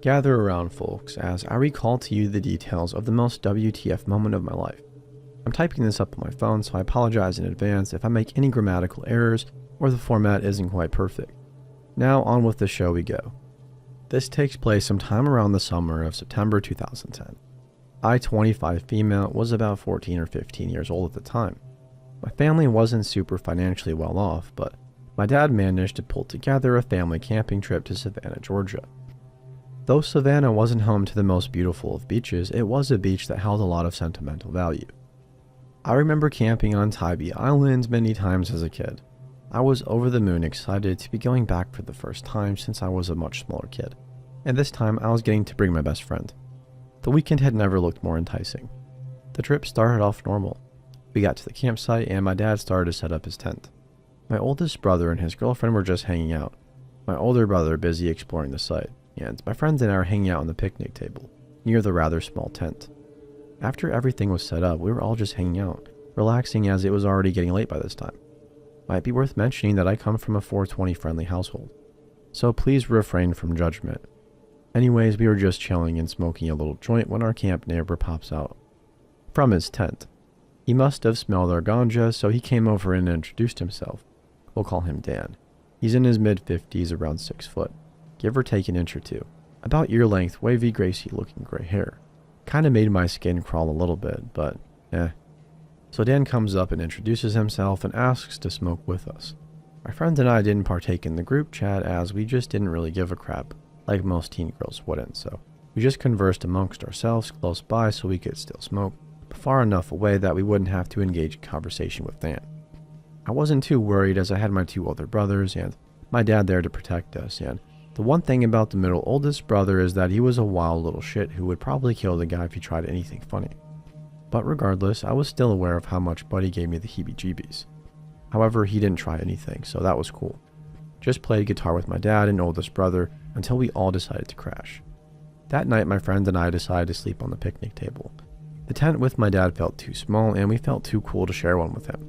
Gather around, folks, as I recall to you the details of the most WTF moment of my life. I'm typing this up on my phone, so I apologize in advance if I make any grammatical errors or the format isn't quite perfect. Now on with the show we go. This takes place sometime around the summer of September 2010. I, 25 female, was about 14 or 15 years old at the time. My family wasn't super financially well off, but my dad managed to pull together a family camping trip to Savannah, Georgia. Though Savannah wasn't home to the most beautiful of beaches, it was a beach that held a lot of sentimental value. I remember camping on Tybee Island many times as a kid. I was over the moon excited to be going back for the first time since I was a much smaller kid, and this time I was getting to bring my best friend. The weekend had never looked more enticing. The trip started off normal. We got to the campsite and my dad started to set up his tent. My oldest brother and his girlfriend were just hanging out, my older brother busy exploring the site, and my friends and I were hanging out on the picnic table, near the rather small tent. After everything was set up, we were all just hanging out, relaxing as it was already getting late by this time. Might be worth mentioning that I come from a 420 friendly household, so please refrain from judgment. Anyways, we were just chilling and smoking a little joint when our camp neighbor pops out from his tent. He must have smelled our ganja, so he came over and introduced himself. We'll call him Dan. He's in his mid-50s, around 6 foot, give or take an inch or two. About ear length, wavy, Gracie looking gray hair. Kinda made my skin crawl a little bit, but So Dan comes up and introduces himself and asks to smoke with us. My friend and I didn't partake in the group chat as we just didn't really give a crap, like most teen girls wouldn't, so we just conversed amongst ourselves close by so we could still smoke, but far enough away that we wouldn't have to engage in conversation with Dan. I wasn't too worried as I had my 2 older brothers and my dad there to protect us, and the one thing about the middle oldest brother is that he was a wild little shit who would probably kill the guy if he tried anything funny. But regardless, I was still aware of how much Buddy gave me the heebie-jeebies. However, he didn't try anything, so that was cool. Just played guitar with my dad and oldest brother until we all decided to crash. That night, my friend and I decided to sleep on the picnic table. The tent with my dad felt too small and we felt too cool to share one with him.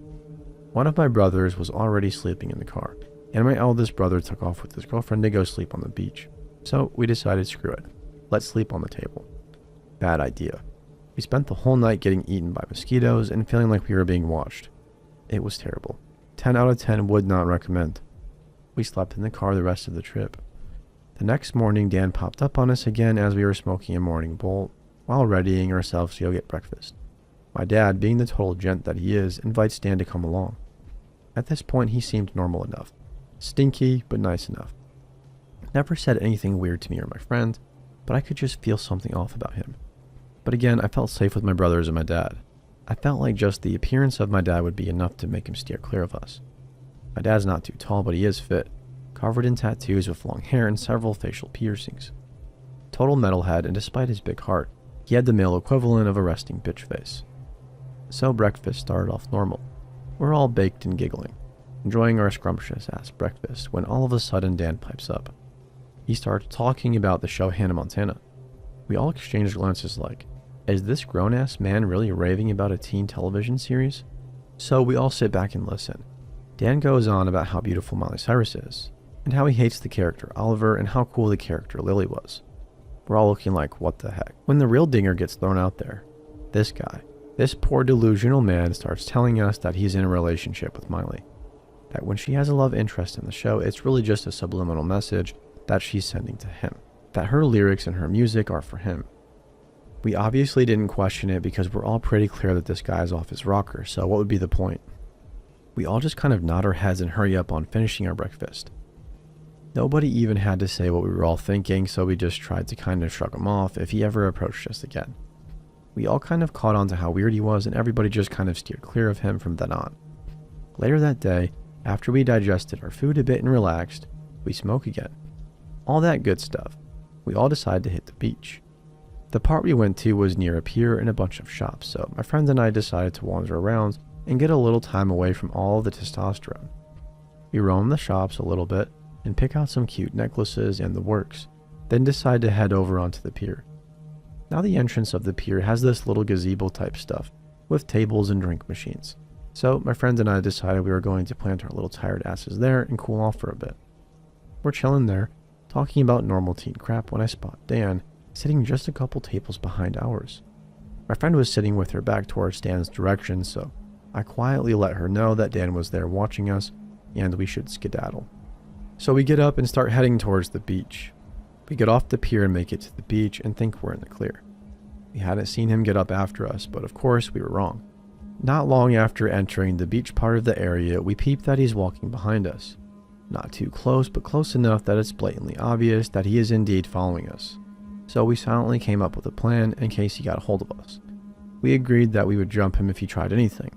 One of my brothers was already sleeping in the car, and my eldest brother took off with his girlfriend to go sleep on the beach. So we decided, screw it, let's sleep on the table. Bad idea. We spent the whole night getting eaten by mosquitoes and feeling like we were being watched. It was terrible. 10 out of 10 would not recommend. We slept in the car the rest of the trip. The next morning, Dan popped up on us again as we were smoking a morning bowl while readying ourselves to go get breakfast. My dad, being the total gent that he is, invites Dan to come along. At this point, he seemed normal enough. Stinky, but nice enough. Never said anything weird to me or my friend, but I could just feel something off about him. But again, I felt safe with my brothers and my dad. I felt like just the appearance of my dad would be enough to make him steer clear of us. My dad's not too tall, but he is fit, covered in tattoos with long hair and several facial piercings. Total metalhead, and despite his big heart, he had the male equivalent of a resting bitch face. So breakfast started off normal. We're all baked and giggling, enjoying our scrumptious-ass breakfast, when all of a sudden Dan pipes up. He starts talking about the show Hannah Montana. We all exchanged glances like, is this grown-ass man really raving about a teen television series? So we all sit back and listen. Dan goes on about how beautiful Miley Cyrus is, and how he hates the character Oliver and how cool the character Lily was. We're all looking like, what the heck? When the real dinger gets thrown out there, this guy, this poor delusional man, starts telling us that he's in a relationship with Miley. That when she has a love interest in the show, it's really just a subliminal message that she's sending to him. That her lyrics and her music are for him. We obviously didn't question it because we're all pretty clear that this guy is off his rocker, so what would be the point? We all just kind of nod our heads and hurry up on finishing our breakfast. Nobody even had to say what we were all thinking, so we just tried to kind of shrug him off if he ever approached us again. We all kind of caught on to how weird he was, and everybody just kind of steered clear of him from then on. Later that day, after we digested our food a bit and relaxed, we smoke again. All that good stuff. We all decided to hit the beach. The part we went to was near a pier and a bunch of shops, so my friend and I decided to wander around and get a little time away from all of the testosterone. We roam the shops a little bit and pick out some cute necklaces and the works, then decide to head over onto the pier. Now the entrance of the pier has this little gazebo type stuff with tables and drink machines. So my friend and I decided we were going to plant our little tired asses there and cool off for a bit. We're chilling there talking about normal teen crap when I spot Dan sitting just a couple tables behind ours. My friend was sitting with her back towards Dan's direction, so I quietly let her know that Dan was there watching us and we should skedaddle. So we get up and start heading towards the beach. We get off the pier and make it to the beach and think we're in the clear. We hadn't seen him get up after us, but of course we were wrong. Not long after entering the beach part of the area, we peep that he's walking behind us. Not too close, but close enough that it's blatantly obvious that he is indeed following us. So we silently came up with a plan in case he got a hold of us. We agreed that we would jump him if he tried anything.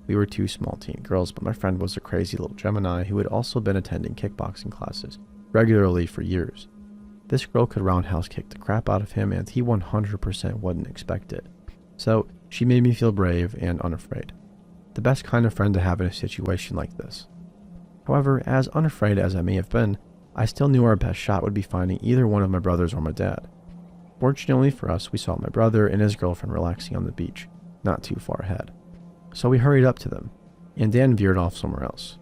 We were two small teen girls, but my friend was a crazy little Gemini who had also been attending kickboxing classes regularly for years. This girl could roundhouse kick the crap out of him, and he 100% wouldn't expect it. So she made me feel brave and unafraid. The best kind of friend to have in a situation like this. However, as unafraid as I may have been, I still knew our best shot would be finding either one of my brothers or my dad. Fortunately for us, we saw my brother and his girlfriend relaxing on the beach, not too far ahead. So we hurried up to them, and Dan veered off somewhere else.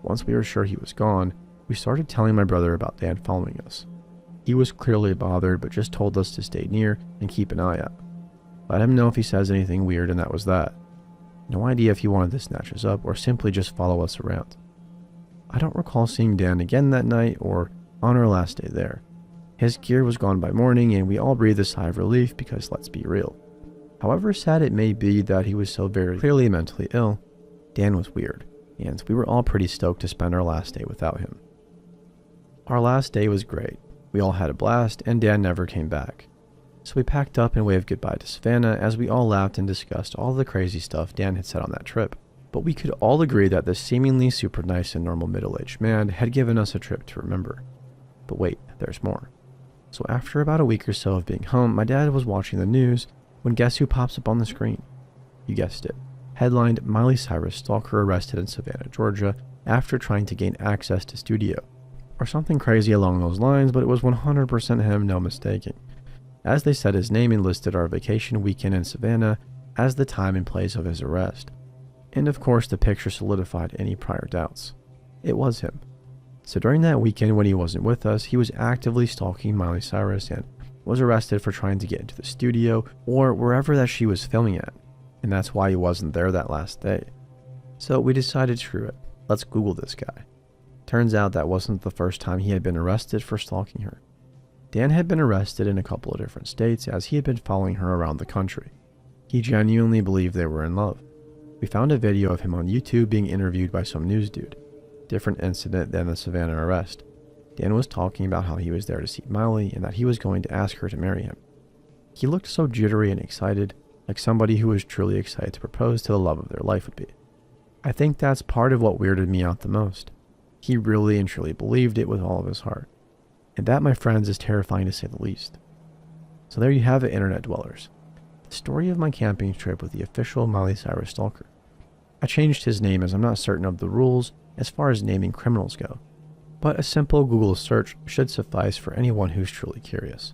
Once we were sure he was gone, we started telling my brother about Dan following us. He was clearly bothered, but just told us to stay near and keep an eye out. Let him know if he says anything weird, and that was that. No idea if he wanted to snatch us up or simply just follow us around. I don't recall seeing Dan again that night or on our last day there. His gear was gone by morning, and we all breathed a sigh of relief because let's be real. However sad it may be that he was so very clearly mentally ill, Dan was weird, and we were all pretty stoked to spend our last day without him. Our last day was great. We all had a blast, and Dan never came back. So we packed up and waved goodbye to Savannah as we all laughed and discussed all the crazy stuff Dan had said on that trip. But we could all agree that this seemingly super nice and normal middle-aged man had given us a trip to remember. But wait, there's more. So after about a week or so of being home, my dad was watching the news when guess who pops up on the screen? You guessed it. Headlined, Miley Cyrus stalker arrested in Savannah, Georgia after trying to gain access to studio. Or something crazy along those lines, but it was 100% him, no mistaking. As they said, his name and listed our vacation weekend in Savannah as the time and place of his arrest. And of course, the picture solidified any prior doubts. It was him. So during that weekend when he wasn't with us, he was actively stalking Miley Cyrus and was arrested for trying to get into the studio or wherever that she was filming at. And that's why he wasn't there that last day. So we decided, screw it, let's Google this guy. Turns out that wasn't the first time he had been arrested for stalking her. Dan had been arrested in a couple of different states as he had been following her around the country. He genuinely believed they were in love. We found a video of him on YouTube being interviewed by some news dude. Different incident than the Savannah arrest. Dan was talking about how he was there to see Miley and that he was going to ask her to marry him. He looked so jittery and excited, like somebody who was truly excited to propose to the love of their life would be. I think that's part of what weirded me out the most. He really and truly believed it with all of his heart. And that, my friends, is terrifying to say the least. So there you have it, internet dwellers. The story of my camping trip with the official Miley Cyrus stalker. I changed his name as I'm not certain of the rules as far as naming criminals go, but a simple Google search should suffice for anyone who's truly curious.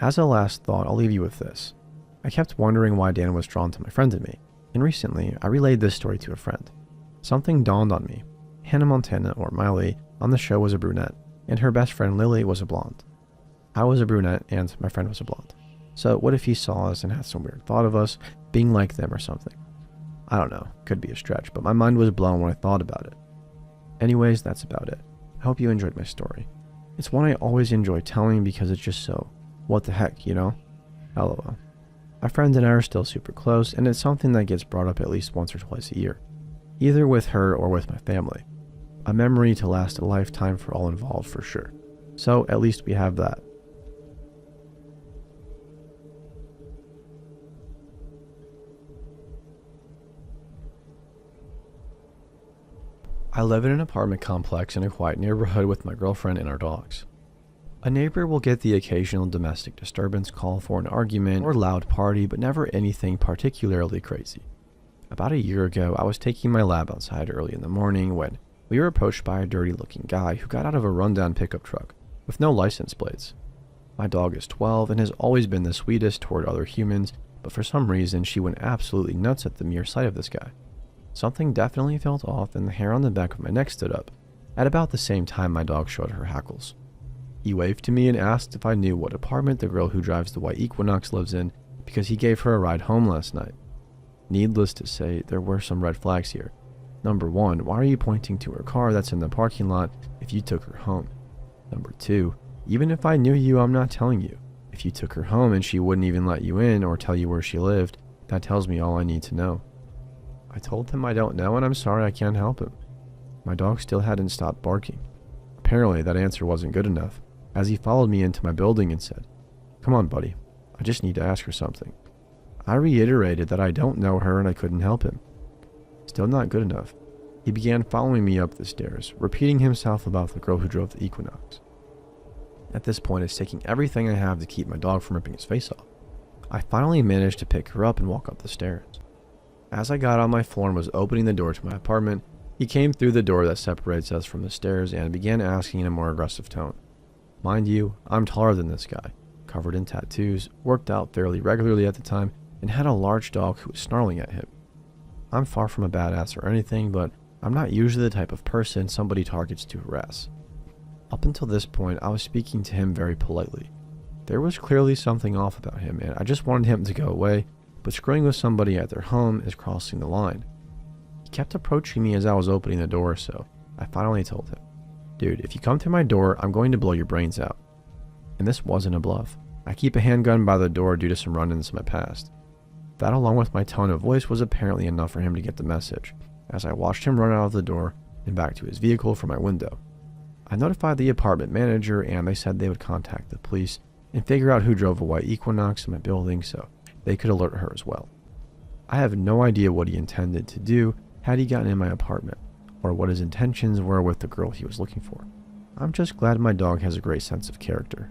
As a last thought, I'll leave you with this. I kept wondering why Dan was drawn to my friend and me, and recently I relayed this story to a friend. Something dawned on me. Hannah Montana, or Miley, on the show was a brunette, and her best friend Lily was a blonde. I was a brunette, and my friend was a blonde. So what if he saw us and had some weird thought of us being like them or something? I don't know, could be a stretch, but my mind was blown when I thought about it. Anyways, that's about it. I hope you enjoyed my story. It's one I always enjoy telling because it's just so, what the heck, you know? LOL. My friend and I are still super close, and it's something that gets brought up at least once or twice a year. Either with her or with my family. A memory to last a lifetime for all involved for sure. So at least we have that. I live in an apartment complex in a quiet neighborhood with my girlfriend and our dogs. A neighbor will get the occasional domestic disturbance call for an argument or loud party, but never anything particularly crazy. About a year ago, I was taking my lab outside early in the morning when we were approached by a dirty-looking guy who got out of a rundown pickup truck with no license plates. My dog is 12 and has always been the sweetest toward other humans, but for some reason she went absolutely nuts at the mere sight of this guy. Something definitely felt off and the hair on the back of my neck stood up, at about the same time my dog showed her hackles. He waved to me and asked if I knew what apartment the girl who drives the white Equinox lives in because he gave her a ride home last night. Needless to say, there were some red flags here. Number 1, why are you pointing to her car that's in the parking lot if you took her home? Number 2, even if I knew you, I'm not telling you. If you took her home and she wouldn't even let you in or tell you where she lived, that tells me all I need to know. I told him I don't know and I'm sorry I can't help him. My dog still hadn't stopped barking. Apparently that answer wasn't good enough, as he followed me into my building and said, "Come on, buddy, I just need to ask her something." I reiterated that I don't know her and I couldn't help him. Still not good enough. He began following me up the stairs, repeating himself about the girl who drove the Equinox. At this point, it's taking everything I have to keep my dog from ripping his face off. I finally managed to pick her up and walk up the stairs. As I got on my floor and was opening the door to my apartment, he came through the door that separates us from the stairs and began asking in a more aggressive tone. Mind you, I'm taller than this guy, covered in tattoos, worked out fairly regularly at the time, and had a large dog who was snarling at him. I'm far from a badass or anything, but I'm not usually the type of person somebody targets to harass. Up until this point, I was speaking to him very politely. There was clearly something off about him, and I just wanted him to go away, but screwing with somebody at their home is crossing the line. He kept approaching me as I was opening the door, so I finally told him, "Dude, if you come through my door, I'm going to blow your brains out." And this wasn't a bluff. I keep a handgun by the door due to some run-ins in my past. That, along with my tone of voice, was apparently enough for him to get the message, as I watched him run out of the door and back to his vehicle from my window. I notified the apartment manager and they said they would contact the police and figure out who drove a white Equinox in my building so they could alert her as well. I have no idea what he intended to do had he gotten in my apartment, or what his intentions were with the girl he was looking for. I'm just glad my dog has a great sense of character.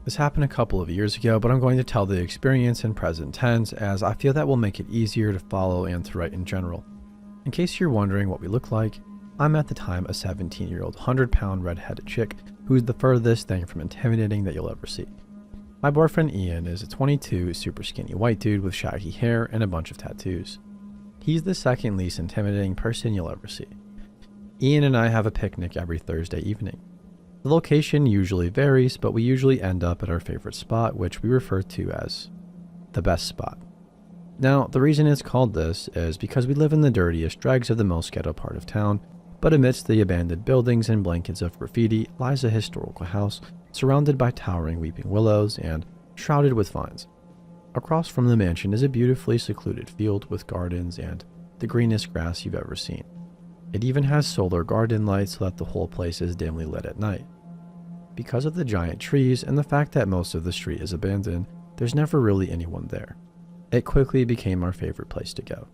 This happened a couple of years ago, but I'm going to tell the experience in present tense as I feel that will make it easier to follow and to write in general. In case you're wondering what we look like, I'm at the time a 17-year-old 100-pound red-headed chick who's the furthest thing from intimidating that you'll ever see. My boyfriend Ian is a 22 super skinny white dude with shaggy hair and a bunch of tattoos. He's the second least intimidating person you'll ever see. Ian and I have a picnic every Thursday evening. The location usually varies, but we usually end up at our favorite spot, which we refer to as the best spot. Now, the reason it's called this is because we live in the dirtiest dregs of the most ghetto part of town, but amidst the abandoned buildings and blankets of graffiti lies a historical house surrounded by towering weeping willows and shrouded with vines. Across from the mansion is a beautifully secluded field with gardens and the greenest grass you've ever seen. It even has solar garden lights so that the whole place is dimly lit at night. Because of the giant trees and the fact that most of the street is abandoned, there's never really anyone there. It quickly became our favorite place to go.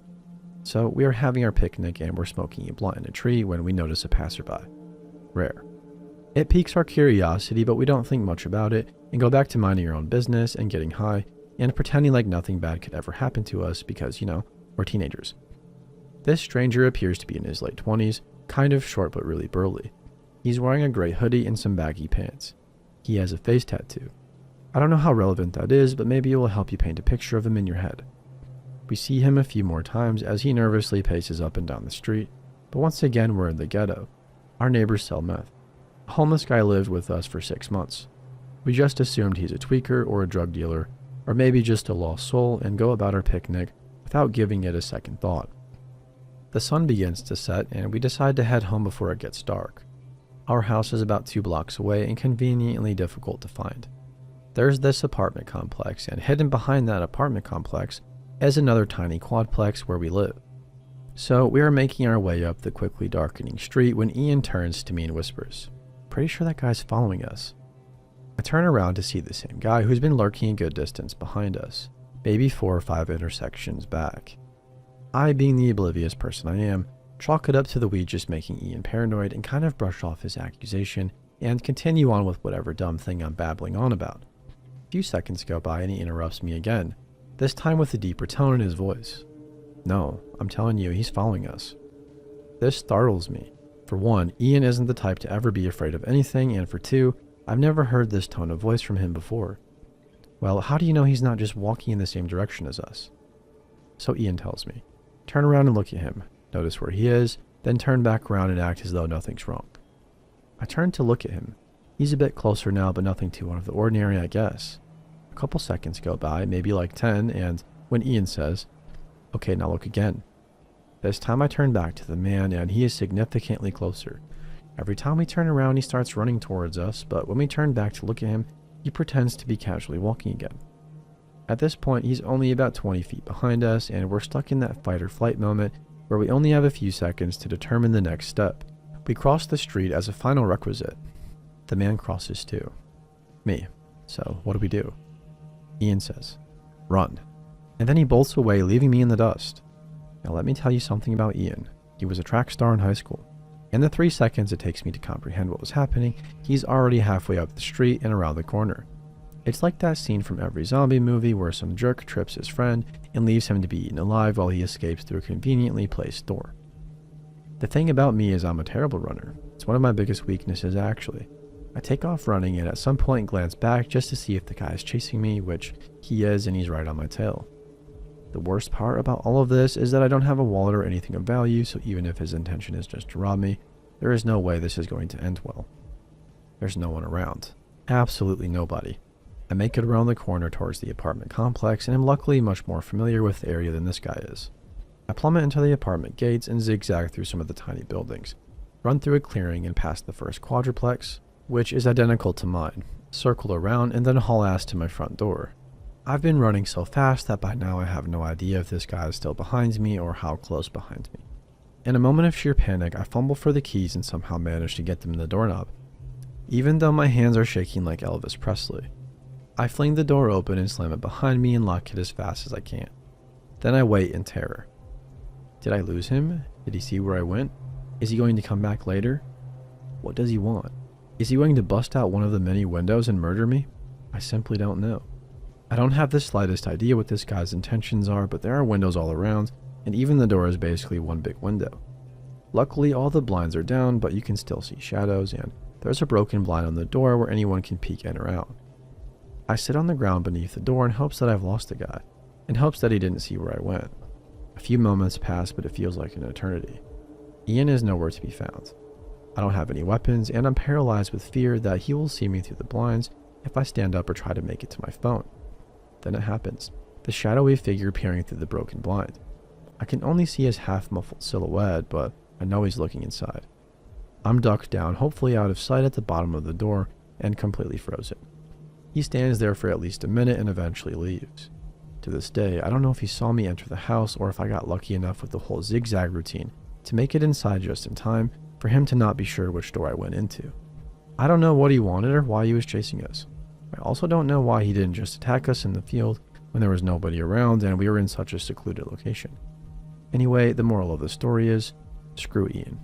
So we are having our picnic and we're smoking a blunt in a tree when we notice a passerby. Rare. It piques our curiosity, but we don't think much about it and go back to minding our own business and getting high and pretending like nothing bad could ever happen to us because, we're teenagers. This stranger appears to be in his late 20s, kind of short but really burly. He's wearing a gray hoodie and some baggy pants. He has a face tattoo. I don't know how relevant that is, but maybe it will help you paint a picture of him in your head. We see him a few more times as he nervously paces up and down the street, but once again we're in the ghetto. Our neighbors sell meth. A homeless guy lived with us for 6 months. We just assumed he's a tweaker or a drug dealer, or maybe just a lost soul, and go about our picnic without giving it a second thought. The sun begins to set and we decide to head home before it gets dark. Our house is about 2 blocks away and conveniently difficult to find. There's this apartment complex, and hidden behind that apartment complex is another tiny quadplex where we live. So we are making our way up the quickly darkening street when Ian turns to me and whispers, "Pretty sure that guy's following us." I turn around to see the same guy who's been lurking a good distance behind us, maybe 4 or 5 intersections back. I, being the oblivious person I am, chalk it up to the weed just making Ian paranoid and kind of brush off his accusation and continue on with whatever dumb thing I'm babbling on about. A few seconds go by and he interrupts me again, this time with a deeper tone in his voice. "No, I'm telling you, he's following us." This startles me. For one, Ian isn't the type to ever be afraid of anything, and for two, I've never heard this tone of voice from him before. Well, how do you know he's not just walking in the same direction as us? So Ian tells me, turn around and look at him, notice where he is, then turn back around and act as though nothing's wrong. I turn to look at him. He's a bit closer now, but nothing too out of the ordinary, I guess. A couple seconds go by, maybe like 10, and when Ian says, okay, now look again. This time I turn back to the man, and he is significantly closer. Every time we turn around, he starts running towards us, but when we turn back to look at him, he pretends to be casually walking again. At this point, he's only about 20 feet behind us, and we're stuck in that fight or flight moment where we only have a few seconds to determine the next step. We cross the street as a final requisite. The man crosses too. Me. So what do? Ian says, run. And then he bolts away, leaving me in the dust. Now let me tell you something about Ian. He was a track star in high school. In the 3 seconds it takes me to comprehend what was happening, he's already halfway up the street and around the corner. It's like that scene from every zombie movie where some jerk trips his friend and leaves him to be eaten alive while he escapes through a conveniently placed door. The thing about me is I'm a terrible runner. It's one of my biggest weaknesses, actually. I take off running and at some point glance back just to see if the guy is chasing me, which he is, and he's right on my tail. The worst part about all of this is that I don't have a wallet or anything of value, so even if his intention is just to rob me, there is no way this is going to end well. There's no one around. Absolutely nobody. I make it around the corner towards the apartment complex and am luckily much more familiar with the area than this guy is. I plummet into the apartment gates and zigzag through some of the tiny buildings, run through a clearing and past the first quadruplex, which is identical to mine, circle around and then haul ass to my front door. I've been running so fast that by now I have no idea if this guy is still behind me or how close behind me. In a moment of sheer panic, I fumble for the keys and somehow manage to get them in the doorknob, even though my hands are shaking like Elvis Presley. I fling the door open and slam it behind me and lock it as fast as I can. Then I wait in terror. Did I lose him? Did he see where I went? Is he going to come back later? What does he want? Is he going to bust out one of the many windows and murder me? I simply don't know. I don't have the slightest idea what this guy's intentions are, but there are windows all around, and even the door is basically one big window. Luckily, all the blinds are down, but you can still see shadows, and there's a broken blind on the door where anyone can peek in or out. I sit on the ground beneath the door in hopes that I've lost the guy, in hopes that he didn't see where I went. A few moments pass, but it feels like an eternity. Ian is nowhere to be found. I don't have any weapons, and I'm paralyzed with fear that he will see me through the blinds if I stand up or try to make it to my phone. Then it happens, the shadowy figure peering through the broken blind. I can only see his half-muffled silhouette, but I know he's looking inside. I'm ducked down, hopefully out of sight at the bottom of the door, and completely frozen. He stands there for at least a minute and eventually leaves. To this day, I don't know if he saw me enter the house or if I got lucky enough with the whole zigzag routine to make it inside just in time for him to not be sure which door I went into. I don't know what he wanted or why he was chasing us. I also don't know why he didn't just attack us in the field when there was nobody around and we were in such a secluded location. Anyway, the moral of the story is, screw Ian.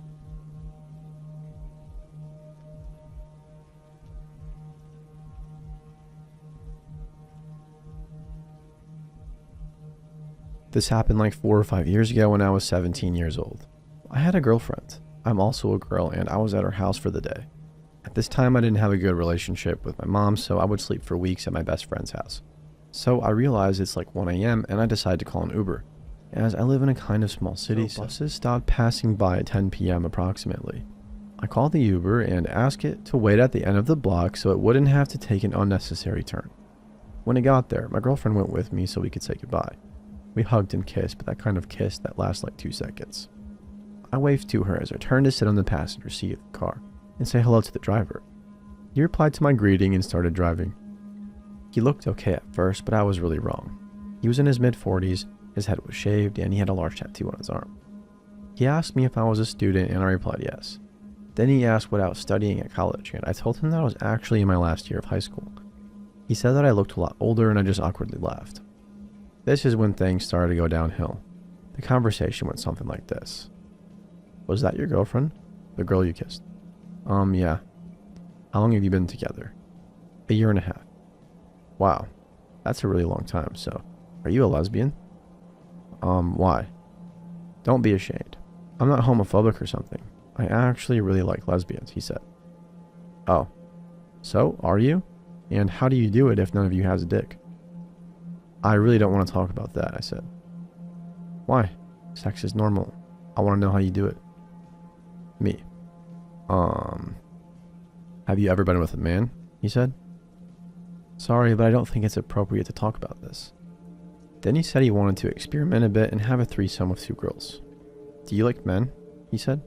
This happened like 4 or 5 years ago when I was 17 years old. I had a girlfriend. I'm also a girl, and I was at her house for the day. At this time, I didn't have a good relationship with my mom, so I would sleep for weeks at my best friend's house. So I realized it's like 1 a.m. and I decide to call an Uber. As I live in a kind of small city, so buses stopped passing by at 10 p.m. approximately. I call the Uber and ask it to wait at the end of the block so it wouldn't have to take an unnecessary turn. When it got there, my girlfriend went with me so we could say goodbye. We hugged and kissed, but that kind of kiss that lasts like 2 seconds. I waved to her as I turned to sit on the passenger seat of the car and say hello to the driver. He replied to my greeting and started driving. He looked okay at first, but I was really wrong. He was in his mid-40s, his head was shaved, and he had a large tattoo on his arm. He asked me if I was a student, and I replied yes. Then he asked what I was studying at college, and I told him that I was actually in my last year of high school. He said that I looked a lot older, and I just awkwardly laughed. This is when things started to go downhill. The conversation went something like this. Was that your girlfriend? The girl you kissed? Yeah. How long have you been together? 1.5 years. Wow. That's a really long time, so are you a lesbian? Why? Don't be ashamed. I'm not homophobic or something. I actually really like lesbians, he said. Oh. So, are you? And how do you do it if none of you has a dick? I really don't want to talk about that, I said. Why? Sex is normal. I want to know how you do it. Me. Have you ever been with a man? He said. Sorry, but I don't think it's appropriate to talk about this. Then he said he wanted to experiment a bit and have a threesome with 2 girls. Do you like men? He said.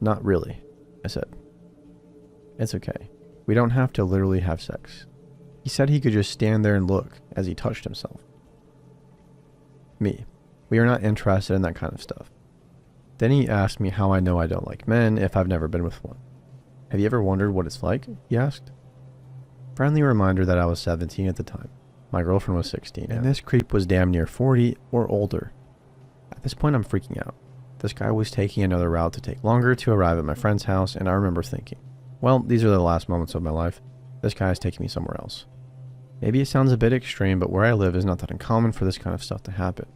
Not really, I said. It's okay. We don't have to literally have sex. He said he could just stand there and look as he touched himself. Me. We are not interested in that kind of stuff. Then he asked me how I know I don't like men if I've never been with one. Have you ever wondered what it's like? He asked. Friendly reminder that I was 17 at the time. My girlfriend was 16, and this creep was damn near 40 or older. At this point, I'm freaking out. This guy was taking another route to take longer to arrive at my friend's house, and I remember thinking, well, these are the last moments of my life. This guy is taking me somewhere else. Maybe it sounds a bit extreme, but where I live is not that uncommon for this kind of stuff to happen.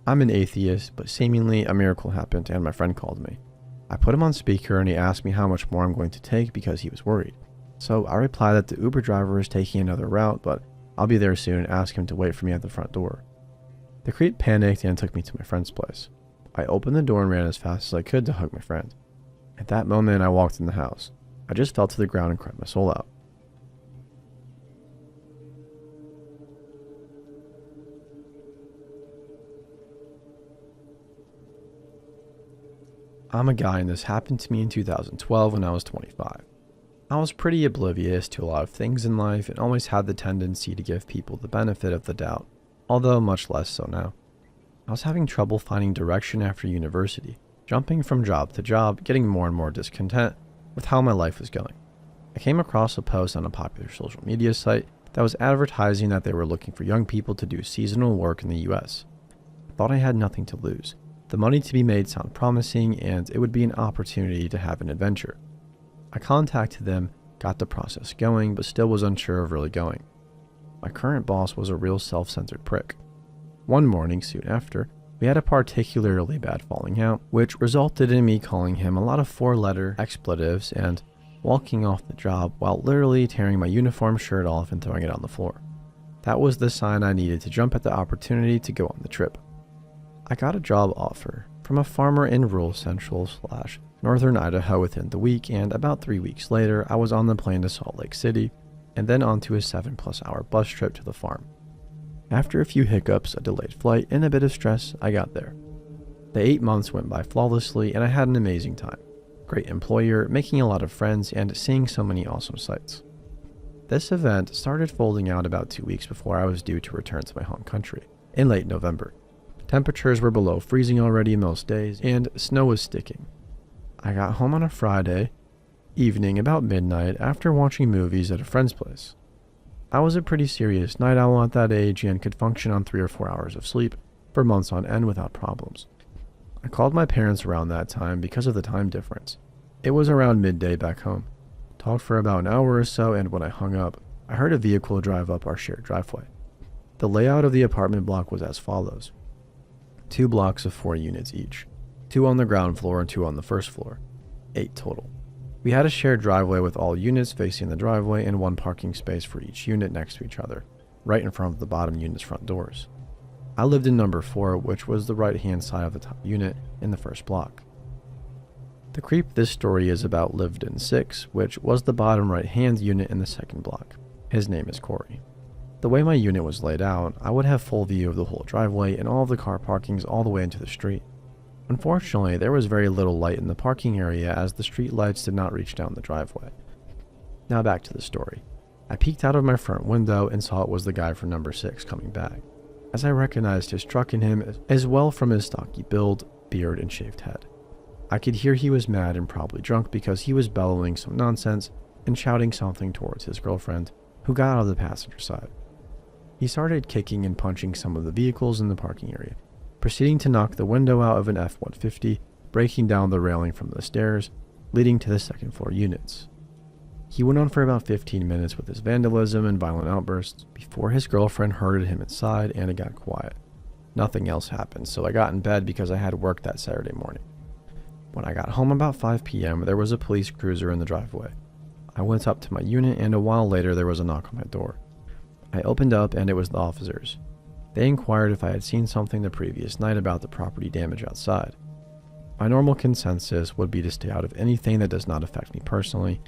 I'm an atheist, but seemingly a miracle happened and my friend called me. I put him on speaker and he asked me how much more I'm going to take because he was worried. So I replied that the Uber driver is taking another route, but I'll be there soon and ask him to wait for me at the front door. The creep panicked and took me to my friend's place. I opened the door and ran as fast as I could to hug my friend. At that moment, I walked in the house. I just fell to the ground and cried my soul out. I'm a guy and this happened to me in 2012 when I was 25. I was pretty oblivious to a lot of things in life and always had the tendency to give people the benefit of the doubt, although much less so now. I was having trouble finding direction after university, jumping from job to job, getting more and more discontent with how my life was going. I came across a post on a popular social media site that was advertising that they were looking for young people to do seasonal work in the US. I thought I had nothing to lose. The money to be made sounded promising, and it would be an opportunity to have an adventure. I contacted them, got the process going, but still was unsure of really going. My current boss was a real self-centered prick. One morning soon after, we had a particularly bad falling out, which resulted in me calling him a lot of 4-letter expletives and walking off the job while literally tearing my uniform shirt off and throwing it on the floor. That was the sign I needed to jump at the opportunity to go on the trip. I got a job offer from a farmer in rural central/northern Idaho within the week, and about 3 weeks later, I was on the plane to Salt Lake City and then onto a 7+ hour bus trip to the farm. After a few hiccups, a delayed flight, and a bit of stress, I got there. The 8 months went by flawlessly and I had an amazing time. Great employer, making a lot of friends, and seeing so many awesome sights. This event started folding out about 2 weeks before I was due to return to my home country, in late November. Temperatures were below freezing already most days, and snow was sticking. I got home on a Friday evening about midnight after watching movies at a friend's place. I was a pretty serious night owl at that age and could function on 3 or 4 hours of sleep for months on end without problems. I called my parents around that time because of the time difference. It was around midday back home. Talked for about an hour or so, and when I hung up, I heard a vehicle drive up our shared driveway. The layout of the apartment block was as follows. 2 blocks of 4 units each, 2 on the ground floor and 2 on the first floor, 8 total. We had a shared driveway with all units facing the driveway and 1 parking space for each unit next to each other, right in front of the bottom unit's front doors. I lived in number 4, which was the right-hand side of the top unit in the first block. The creep this story is about lived in 6, which was the bottom right-hand unit in the second block. His name is Corey. The way my unit was laid out, I would have full view of the whole driveway and all of the car parkings all the way into the street. Unfortunately, there was very little light in the parking area as the street lights did not reach down the driveway. Now back to the story. I peeked out of my front window and saw it was the guy from number 6 coming back, as I recognized his truck in him as well from his stocky build, beard, and shaved head. I could hear he was mad and probably drunk because he was bellowing some nonsense and shouting something towards his girlfriend, who got out of the passenger side. He started kicking and punching some of the vehicles in the parking area, proceeding to knock the window out of an F-150, breaking down the railing from the stairs, leading to the second floor units. He went on for about 15 minutes with his vandalism and violent outbursts before his girlfriend herded him inside and it got quiet. Nothing else happened, so I got in bed because I had work that Saturday morning. When I got home about 5 p.m., there was a police cruiser in the driveway. I went up to my unit and a while later there was a knock on my door. I opened up and it was the officers. They inquired if I had seen something the previous night about the property damage outside. My normal consensus would be to stay out of anything that does not affect me personally,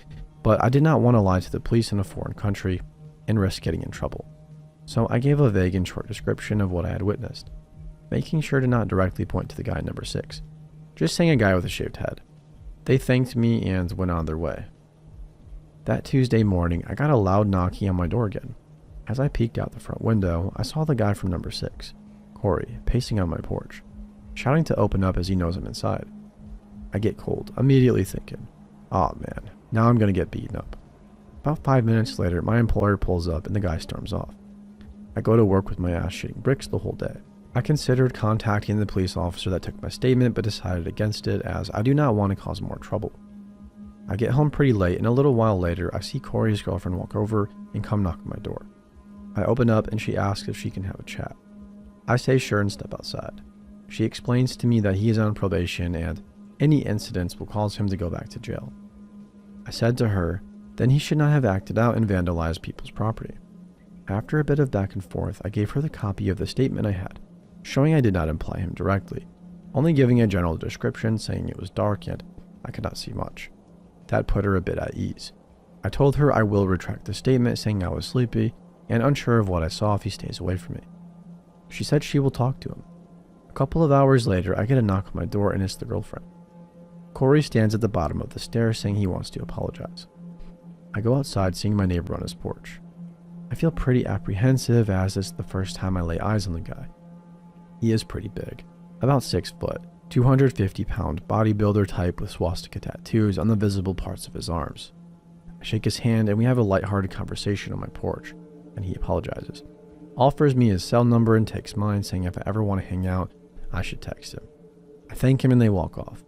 but I did not want to lie to the police in a foreign country and risk getting in trouble. So I gave a vague and short description of what I had witnessed, making sure to not directly point to the guy number 6, just saying a guy with a shaved head. They thanked me and went on their way. That Tuesday morning, I got a loud knocking on my door again. As I peeked out the front window, I saw the guy from number 6, Corey, pacing on my porch, shouting to open up as he knows I'm inside. I get cold, immediately thinking, "Aw man, now I'm gonna get beaten up." About 5 minutes later, my employer pulls up and the guy storms off. I go to work with my ass shitting bricks the whole day. I considered contacting the police officer that took my statement but decided against it as I do not want to cause more trouble. I get home pretty late and a little while later I see Corey's girlfriend walk over and come knock on my door. I open up and she asks if she can have a chat. I say sure and step outside. She explains to me that he is on probation and any incidents will cause him to go back to jail. I said to her, then he should not have acted out and vandalized people's property. After a bit of back and forth, I gave her the copy of the statement I had, showing I did not imply him directly, only giving a general description saying it was dark and I could not see much. That put her a bit at ease. I told her I will retract the statement saying I was sleepy and unsure of what I saw if he stays away from me. She said she will talk to him. A couple of hours later, I get a knock on my door and it's the girlfriend. Corey stands at the bottom of the stairs saying he wants to apologize. I go outside seeing my neighbor on his porch. I feel pretty apprehensive as it's the first time I lay eyes on the guy. He is pretty big, about 6 foot, 250-pound bodybuilder type with swastika tattoos on the visible parts of his arms. I shake his hand and we have a lighthearted conversation on my porch, and he apologizes, offers me his cell number and takes mine, saying if I ever want to hang out, I should text him. I thank him and they walk off.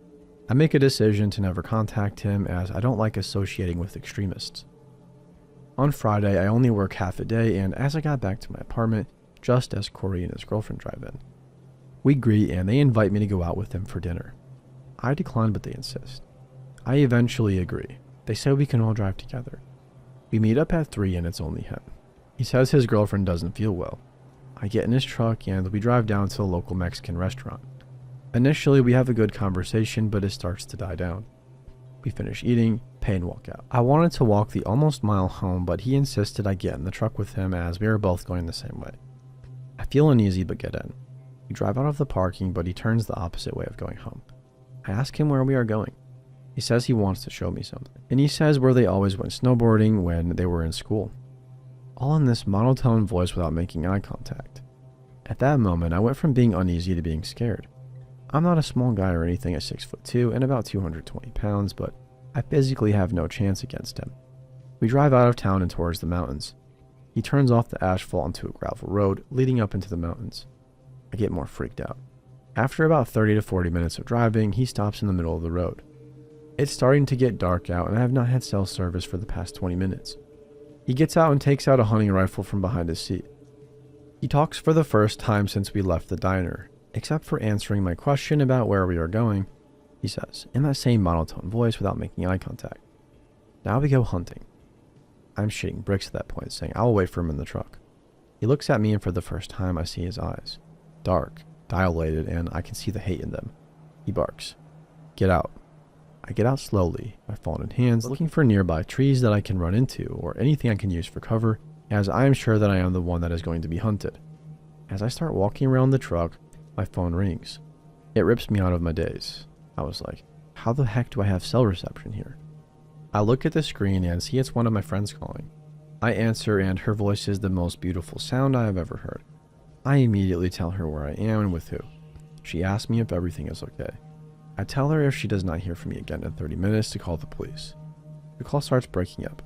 I make a decision to never contact him as I don't like associating with extremists. On Friday, I only work half a day, and as I got back to my apartment, just as Corey and his girlfriend drive in. We greet and they invite me to go out with them for dinner. I decline, but they insist. I eventually agree. They say we can all drive together. We meet up at 3 and it's only him. He says his girlfriend doesn't feel well. I get in his truck and we drive down to a local Mexican restaurant. Initially, we have a good conversation, but it starts to die down. We finish eating, pay and walk out. I wanted to walk the almost mile home, but he insisted I get in the truck with him as we are both going the same way. I feel uneasy but get in. We drive out of the parking, but he turns the opposite way of going home. I ask him where we are going. He says he wants to show me something, and he says where they always went snowboarding when they were in school. All in this monotone voice without making eye contact. At that moment, I went from being uneasy to being scared. I'm not a small guy or anything at 6'2" and about 220 pounds, but I physically have no chance against him. We drive out of town and towards the mountains. He turns off the asphalt onto a gravel road leading up into the mountains. I get more freaked out. After about 30 to 40 minutes of driving, he stops in the middle of the road. It's starting to get dark out and I have not had cell service for the past 20 minutes. He gets out and takes out a hunting rifle from behind his seat. He talks for the first time since we left the diner, except for answering my question about where we are going. He says, in that same monotone voice without making eye contact, "Now we go hunting." I'm shitting bricks at that point, saying I will wait for him in the truck. He looks at me and for the first time I see his eyes. Dark, dilated, and I can see the hate in them. He barks, "Get out." I get out slowly, my phone in hands, looking for nearby trees that I can run into or anything I can use for cover, as I am sure that I am the one that is going to be hunted. As I start walking around the truck, my phone rings. It rips me out of my daze. I was like, how the heck do I have cell reception here? I look at the screen and see it's one of my friends calling. I answer and her voice is the most beautiful sound I have ever heard. I immediately tell her where I am and with who. She asks me if everything is okay. I tell her if she does not hear from me again in 30 minutes to call the police. The call starts breaking up.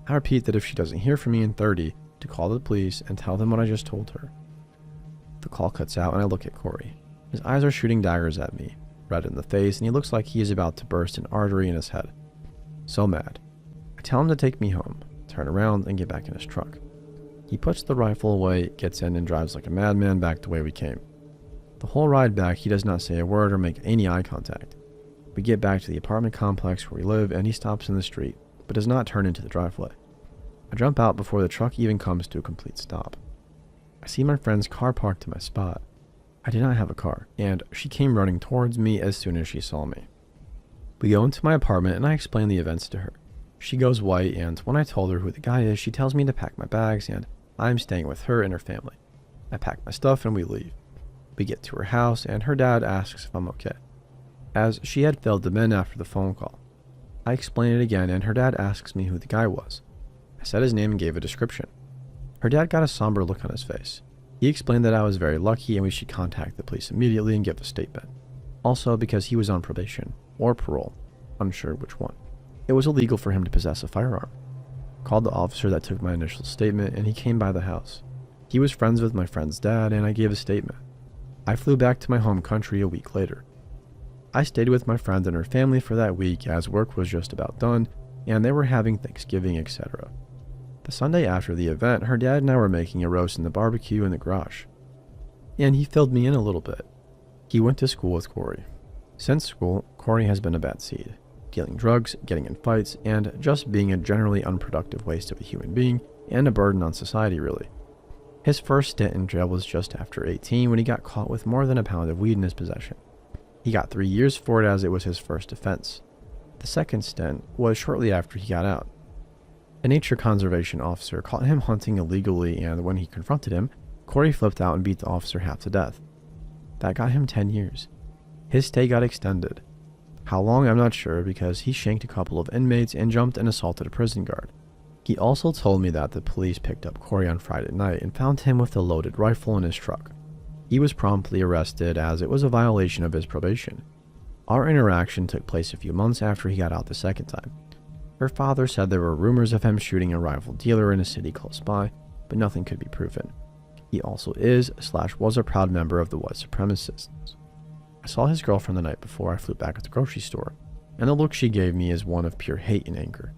I repeat that if she doesn't hear from me in 30, to call the police and tell them what I just told her. The call cuts out and I look at Corey. His eyes are shooting daggers at me, red in the face, and he looks like he is about to burst an artery in his head. So mad. I tell him to take me home, turn around, and get back in his truck. He puts the rifle away, gets in, and drives like a madman back the way we came. The whole ride back, he does not say a word or make any eye contact. We get back to the apartment complex where we live, and he stops in the street, but does not turn into the driveway. I jump out before the truck even comes to a complete stop. I see my friend's car parked to my spot. I did not have a car, and she came running towards me as soon as she saw me. We go into my apartment and I explain the events to her. She goes white, and when I told her who the guy is, she tells me to pack my bags and I'm staying with her and her family. I pack my stuff and we leave. We get to her house and her dad asks if I'm okay, as she had filled them in after the phone call. I explain it again and her dad asks me who the guy was. I said his name and gave a description. Her dad got a somber look on his face. He explained that I was very lucky and we should contact the police immediately and give a statement. Also because he was on probation or parole, unsure which one. It was illegal for him to possess a firearm. Called the officer that took my initial statement and he came by the house. He was friends with my friend's dad and I gave a statement. I flew back to my home country a week later. I stayed with my friend and her family for that week as work was just about done and they were having Thanksgiving, etc. The Sunday after the event, her dad and I were making a roast in the barbecue in the garage. And he filled me in a little bit. He went to school with Corey. Since school, Corey has been a bad seed, dealing drugs, getting in fights, and just being a generally unproductive waste of a human being and a burden on society, really. His first stint in jail was just after 18 when he got caught with more than a pound of weed in his possession. He got 3 years for it as it was his first offense. The second stint was shortly after he got out. A nature conservation officer caught him hunting illegally, and when he confronted him, Corey flipped out and beat the officer half to death. That got him 10 years. His stay got extended. How long, I'm not sure, because he shanked a couple of inmates and jumped and assaulted a prison guard. He also told me that the police picked up Corey on Friday night and found him with a loaded rifle in his truck. He was promptly arrested as it was a violation of his probation. Our interaction took place a few months after he got out the second time. Her father said there were rumors of him shooting a rival dealer in a city close by, but nothing could be proven. He also was a proud member of the white supremacists. I saw his girlfriend the night before I flew back at the grocery store, and the look she gave me is one of pure hate and anger.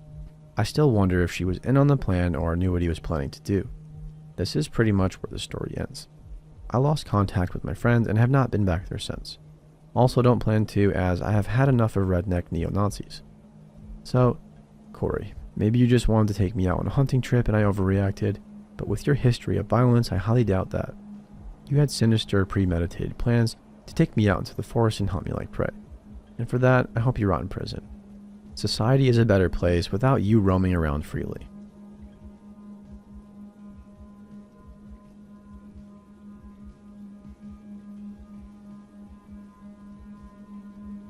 I still wonder if she was in on the plan or knew what he was planning to do. This is pretty much where the story ends. I lost contact with my friends and have not been back there since. Also don't plan to, as I have had enough of redneck neo-Nazis. So, Corey, maybe you just wanted to take me out on a hunting trip and I overreacted, but with your history of violence, I highly doubt that. You had sinister, premeditated plans to take me out into the forest and hunt me like prey. And for that, I hope you rot in prison. Society is a better place without you roaming around freely.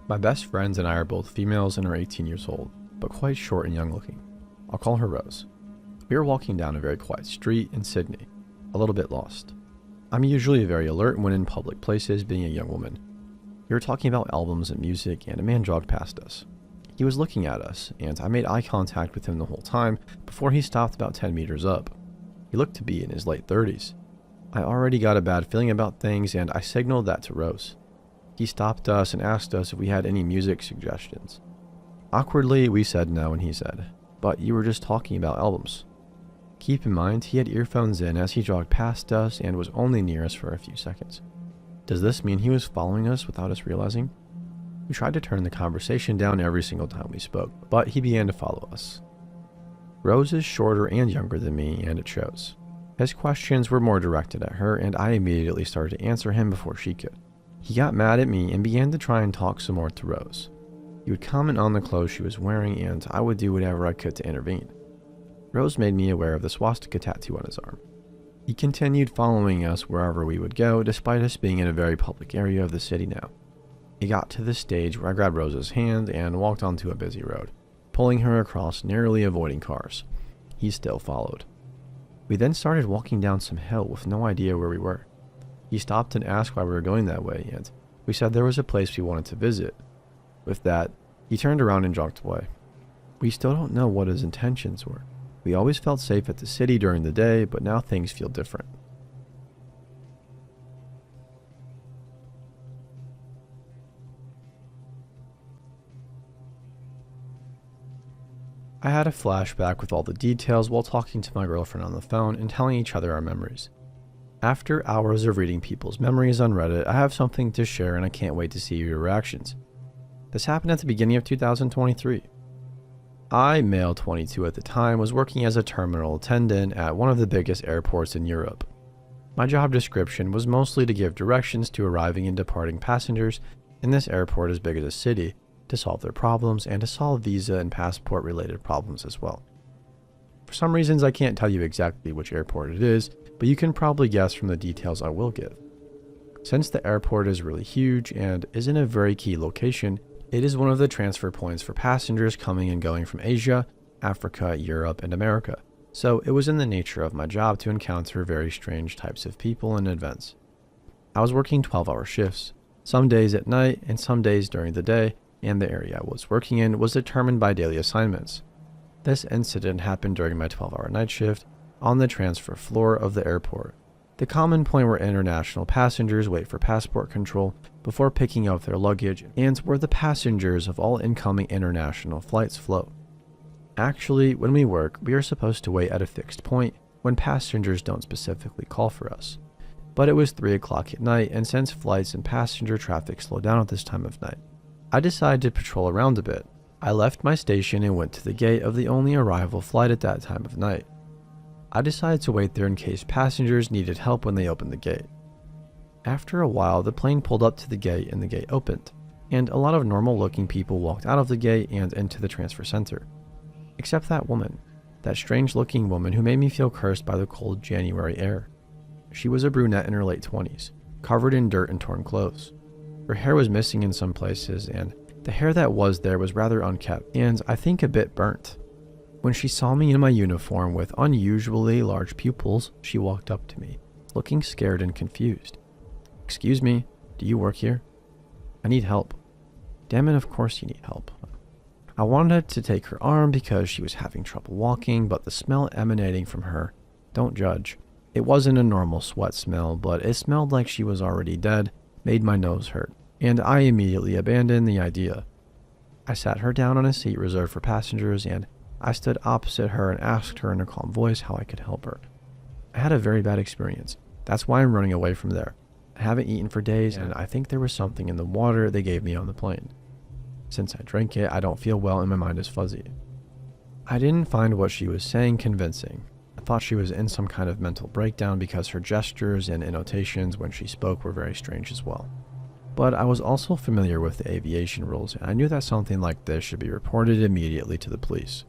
My best friends and I are both females and are 18 years old, but quite short and young looking. I'll call her Rose. We are walking down a very quiet street in Sydney, a little bit lost. I'm usually very alert when in public places, being a young woman. We were talking about albums and music, and a man jogged past us. He was looking at us, and I made eye contact with him the whole time before he stopped about 10 meters up. He looked to be in his late 30s. I already got a bad feeling about things, and I signaled that to Rose. He stopped us and asked us if we had any music suggestions. Awkwardly, we said no, and he said, "But you were just talking about albums." Keep in mind, he had earphones in as he jogged past us and was only near us for a few seconds. Does this mean he was following us without us realizing? We tried to turn the conversation down every single time we spoke, but he began to follow us. Rose is shorter and younger than me, and it shows. His questions were more directed at her, and I immediately started to answer him before she could. He got mad at me and began to try and talk some more to Rose. He would comment on the clothes she was wearing, and I would do whatever I could to intervene. Rose made me aware of the swastika tattoo on his arm. He continued following us wherever we would go, despite us being in a very public area of the city now. It got to the stage where I grabbed Rose's hand and walked onto a busy road, pulling her across, narrowly avoiding cars. He still followed. We then started walking down some hill with no idea where we were. He stopped and asked why we were going that way, and we said there was a place we wanted to visit. With that, he turned around and jogged away. We still don't know what his intentions were. We always felt safe at the city during the day, but now things feel different. I had a flashback with all the details while talking to my girlfriend on the phone and telling each other our memories. After hours of reading people's memories on Reddit, I have something to share and I can't wait to see your reactions. This happened at the beginning of 2023. I, male 22 at the time, was working as a terminal attendant at one of the biggest airports in Europe. My job description was mostly to give directions to arriving and departing passengers in this airport as big as a city, to solve their problems and to solve visa and passport related problems as well. For some reasons I can't tell you exactly which airport it is, but you can probably guess from the details I will give. Since the airport is really huge and is in a very key location, it is one of the transfer points for passengers coming and going from Asia, Africa, Europe, and America. So it was in the nature of my job to encounter very strange types of people and events. I was working 12-hour shifts, some days at night and some days during the day, and the area I was working in was determined by daily assignments. This incident happened during my 12-hour night shift on the transfer floor of the airport, the common point where international passengers wait for passport control before picking up their luggage and where the passengers of all incoming international flights flow. Actually, when we work, we are supposed to wait at a fixed point when passengers don't specifically call for us. But it was 3 o'clock at night, and since flights and passenger traffic slow down at this time of night, I decided to patrol around a bit. I left my station and went to the gate of the only arrival flight at that time of night. I decided to wait there in case passengers needed help when they opened the gate. After a while, the plane pulled up to the gate and the gate opened, and a lot of normal-looking people walked out of the gate and into the transfer center. Except that woman, that strange-looking woman who made me feel cursed by the cold January air. She was a brunette in her late 20s, covered in dirt and torn clothes. Her hair was missing in some places, and the hair that was there was rather unkempt, and I think a bit burnt. When she saw me in my uniform with unusually large pupils, she walked up to me, looking scared and confused. "Excuse me, do you work here? I need help." "Damn it, of course you need help." I wanted to take her arm because she was having trouble walking, but the smell emanating from her, don't judge. It wasn't a normal sweat smell, but it smelled like she was already dead, made my nose hurt, and I immediately abandoned the idea. I sat her down on a seat reserved for passengers, and I stood opposite her and asked her in a calm voice how I could help her. I had a very bad experience. That's why I'm running away from there. I haven't eaten for days, and I think there was something in the water they gave me on the plane. Since I drank it, I don't feel well and my mind is fuzzy. I didn't find what she was saying convincing. I thought she was in some kind of mental breakdown because her gestures and annotations when she spoke were very strange as well. But I was also familiar with the aviation rules, and I knew that something like this should be reported immediately to the police.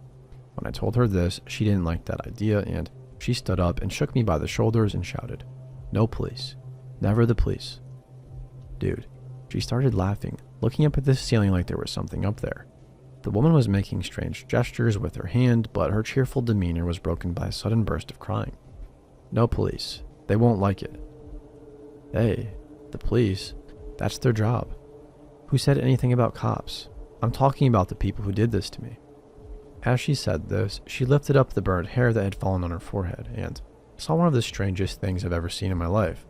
When I told her this, she didn't like that idea, and she stood up and shook me by the shoulders and shouted, "No police. Never the police." Dude, she started laughing, looking up at the ceiling like there was something up there. The woman was making strange gestures with her hand, but her cheerful demeanor was broken by a sudden burst of crying. "No police. They won't like it." "Hey, the police, that's their job. Who said anything about cops? I'm talking about the people who did this to me." As she said this, she lifted up the burnt hair that had fallen on her forehead, and saw one of the strangest things I've ever seen in my life.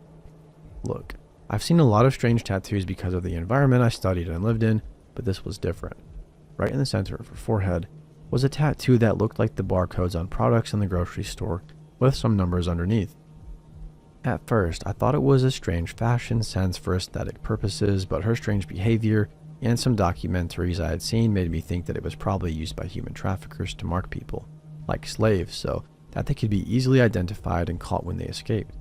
Look, I've seen a lot of strange tattoos because of the environment I studied and lived in, but this was different. Right in the center of her forehead was a tattoo that looked like the barcodes on products in the grocery store with some numbers underneath. At first, I thought it was a strange fashion sense for aesthetic purposes, but her strange behavior and some documentaries I had seen made me think that it was probably used by human traffickers to mark people, like slaves, so that they could be easily identified and caught when they escaped.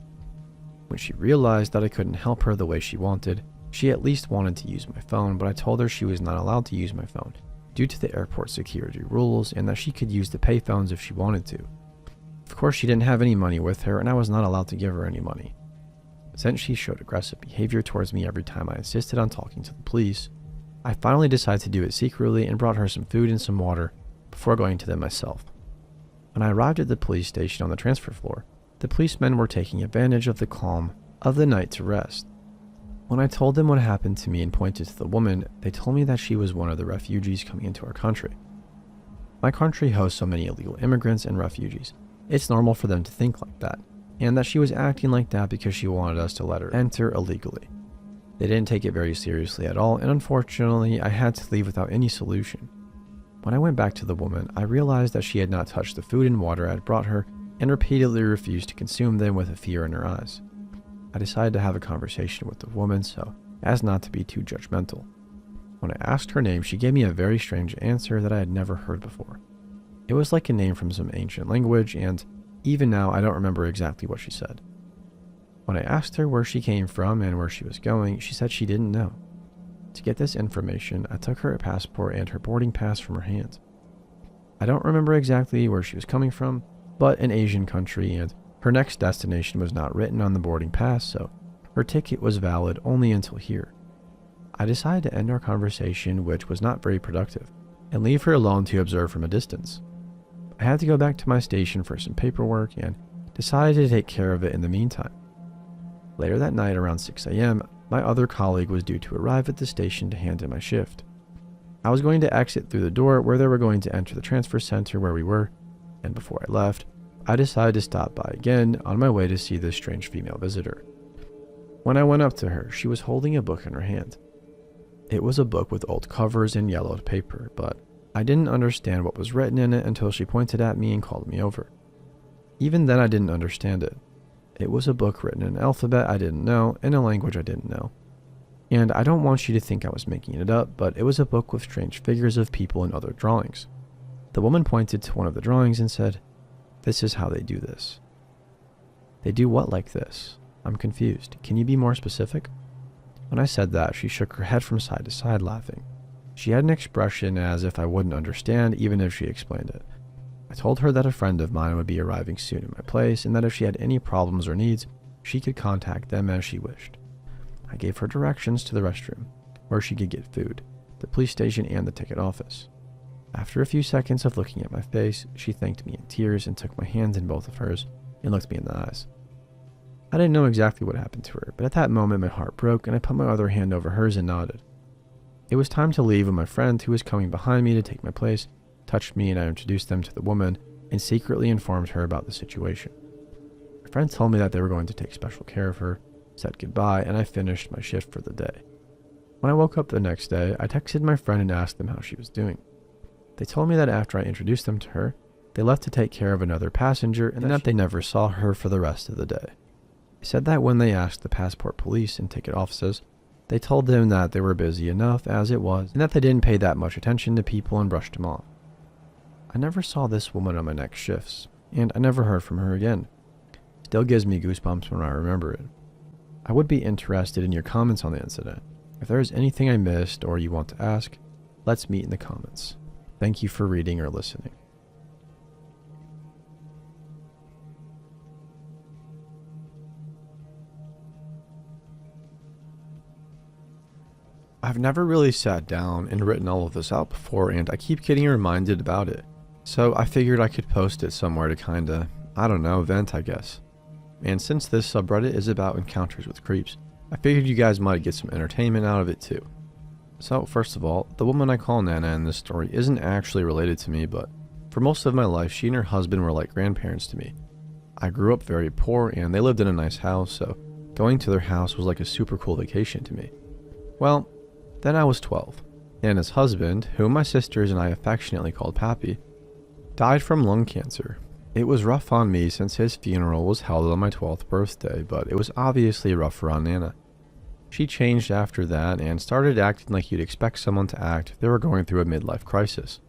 When she realized that I couldn't help her the way she wanted, she at least wanted to use my phone, but I told her she was not allowed to use my phone due to the airport security rules and that she could use the payphones if she wanted to. Of course, she didn't have any money with her, and I was not allowed to give her any money. Since she showed aggressive behavior towards me every time I insisted on talking to the police, I finally decided to do it secretly and brought her some food and some water before going to them myself. When I arrived at the police station on the transfer floor, the policemen were taking advantage of the calm of the night to rest. When I told them what happened to me and pointed to the woman, they told me that she was one of the refugees coming into our country. My country hosts so many illegal immigrants and refugees. It's normal for them to think like that, and that she was acting like that because she wanted us to let her enter illegally. They didn't take it very seriously at all, and unfortunately, I had to leave without any solution. When I went back to the woman, I realized that she had not touched the food and water I had brought her and repeatedly refused to consume them with a fear in her eyes. I decided to have a conversation with the woman so as not to be too judgmental. When I asked her name, she gave me a very strange answer that I had never heard before. It was like a name from some ancient language, and even now I don't remember exactly what she said. When I asked her where she came from and where she was going, she said she didn't know. To get this information, I took her passport and her boarding pass from her hand. I don't remember exactly where she was coming from, but an Asian country, and her next destination was not written on the boarding pass, so her ticket was valid only until here. I decided to end our conversation, which was not very productive, and leave her alone to observe from a distance. I had to go back to my station for some paperwork and decided to take care of it in the meantime. Later that night around 6 a.m., my other colleague was due to arrive at the station to hand in my shift. I was going to exit through the door where they were going to enter the transfer center where we were, and before I left, I decided to stop by again on my way to see this strange female visitor. When I went up to her, she was holding a book in her hand. It was a book with old covers and yellowed paper, but I didn't understand what was written in it until she pointed at me and called me over. Even then I didn't understand it. It was a book written in an alphabet I didn't know, in a language I didn't know. And I don't want you to think I was making it up, but it was a book with strange figures of people and other drawings. The woman pointed to one of the drawings and said, "This is how they do this." "They do what like this?" I'm confused. Can you be more specific? When I said that, she shook her head from side to side, laughing. She had an expression as if I wouldn't understand even if she explained it. I told her that a friend of mine would be arriving soon in my place and that if she had any problems or needs, she could contact them as she wished. I gave her directions to the restroom, where she could get food, the police station, and the ticket office. After a few seconds of looking at my face, she thanked me in tears and took my hands in both of hers and looked me in the eyes. I didn't know exactly what happened to her, but at that moment my heart broke and I put my other hand over hers and nodded. It was time to leave when my friend, who was coming behind me to take my place, touched me and I introduced them to the woman and secretly informed her about the situation. My friend told me that they were going to take special care of her, said goodbye, and I finished my shift for the day. When I woke up the next day, I texted my friend and asked them how she was doing. They told me that after I introduced them to her, they left to take care of another passenger and that they never saw her for the rest of the day. They said that when they asked the passport police and ticket offices, they told them that they were busy enough as it was and that they didn't pay that much attention to people and brushed them off. I never saw this woman on my next shifts, and I never heard from her again. Still gives me goosebumps when I remember it. I would be interested in your comments on the incident. If there is anything I missed or you want to ask, let's meet in the comments. Thank you for reading or listening. I've never really sat down and written all of this out before, and I keep getting reminded about it. So I figured I could post it somewhere to kinda, vent, I guess. And since this subreddit is about encounters with creeps, I figured you guys might get some entertainment out of it too. So first of all, the woman I call Nana in this story isn't actually related to me, but for most of my life, she and her husband were like grandparents to me. I grew up very poor and they lived in a nice house, so going to their house was like a super cool vacation to me. Well, then I was 12. Nana's husband, whom my sisters and I affectionately called Pappy, died from lung cancer. It was rough on me since his funeral was held on my 12th birthday, but it was obviously rougher on Nana. She changed after that and started acting like you'd expect someone to act if they were going through a midlife crisis.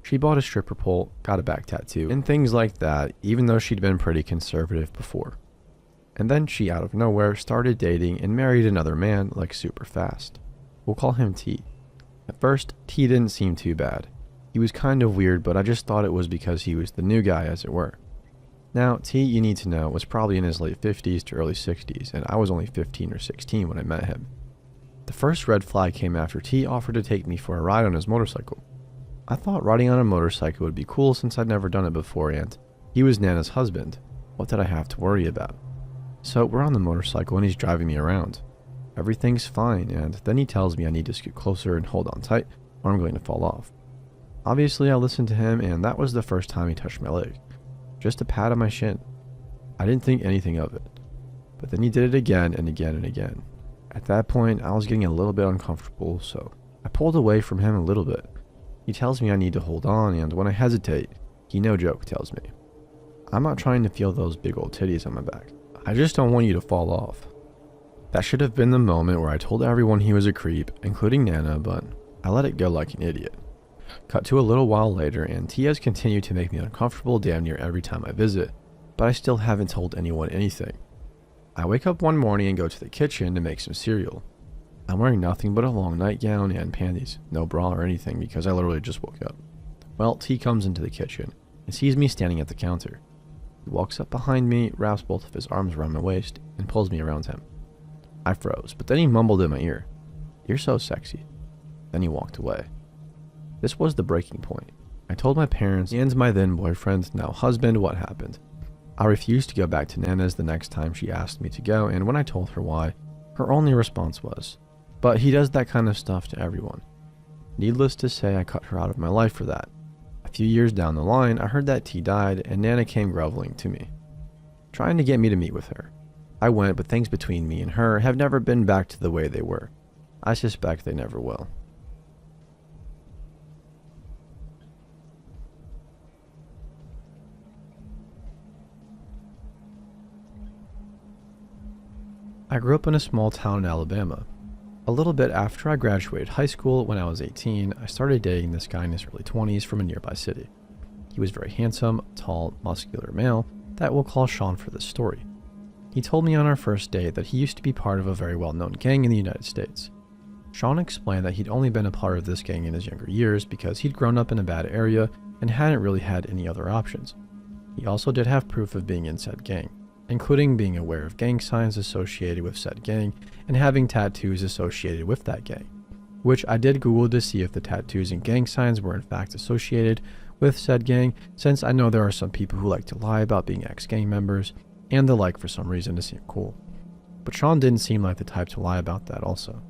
She bought a stripper pole, got a back tattoo, and things like that, even though she'd been pretty conservative before. And then she, out of nowhere, started dating and married another man, like super fast. We'll call him T. At first, T didn't seem too bad. He was kind of weird, but I just thought it was because he was the new guy, as it were. Now, T, you need to know, was probably in his late 50s to early 60s, and I was only 15 or 16 when I met him. The first red flag came after T offered to take me for a ride on his motorcycle. I thought riding on a motorcycle would be cool since I'd never done it before, and he was Nana's husband. What did I have to worry about? So we're on the motorcycle and he's driving me around. Everything's fine, and then he tells me I need to scoot closer and hold on tight or I'm going to fall off. Obviously, I listened to him, and that was the first time he touched my leg. Just a pat on my shin. I didn't think anything of it. But then he did it again and again and again. At that point, I was getting a little bit uncomfortable, so I pulled away from him a little bit. He tells me I need to hold on, and when I hesitate, he no joke tells me, "I'm not trying to feel those big old titties on my back. I just don't want you to fall off." That should have been the moment where I told everyone he was a creep, including Nana, but I let it go like an idiot. Cut to a little while later, and T has continued to make me uncomfortable damn near every time I visit, but I still haven't told anyone anything. I wake up one morning and go to the kitchen to make some cereal. I'm wearing nothing but a long nightgown and panties, no bra or anything because I literally just woke up. Well, T comes into the kitchen and sees me standing at the counter. He walks up behind me, wraps both of his arms around my waist, and pulls me around him. I froze, but then he mumbled in my ear, "You're so sexy." Then he walked away. This was the breaking point. I told my parents and my then boyfriend, now husband, what happened. I refused to go back to Nana's the next time she asked me to go, and when I told her why, her only response was, "But he does that kind of stuff to everyone." Needless to say, I cut her out of my life for that. A few years down the line, I heard that T died, and Nana came groveling to me, trying to get me to meet with her. I went, but things between me and her have never been back to the way they were. I suspect they never will. I grew up in a small town in Alabama. A little bit after I graduated high school, when I was 18, I started dating this guy in his early 20s from a nearby city. He was very handsome, tall, muscular male that we'll call Sean for this story. He told me on our first date that he used to be part of a very well-known gang in the United States. Sean explained that he'd only been a part of this gang in his younger years because he'd grown up in a bad area and hadn't really had any other options. He also did have proof of being in said gang, including being aware of gang signs associated with said gang and having tattoos associated with that gang, which I did Google to see if the tattoos and gang signs were in fact associated with said gang, since I know there are some people who like to lie about being ex-gang members and the like for some reason to seem cool. But Sean didn't seem like the type to lie about that also.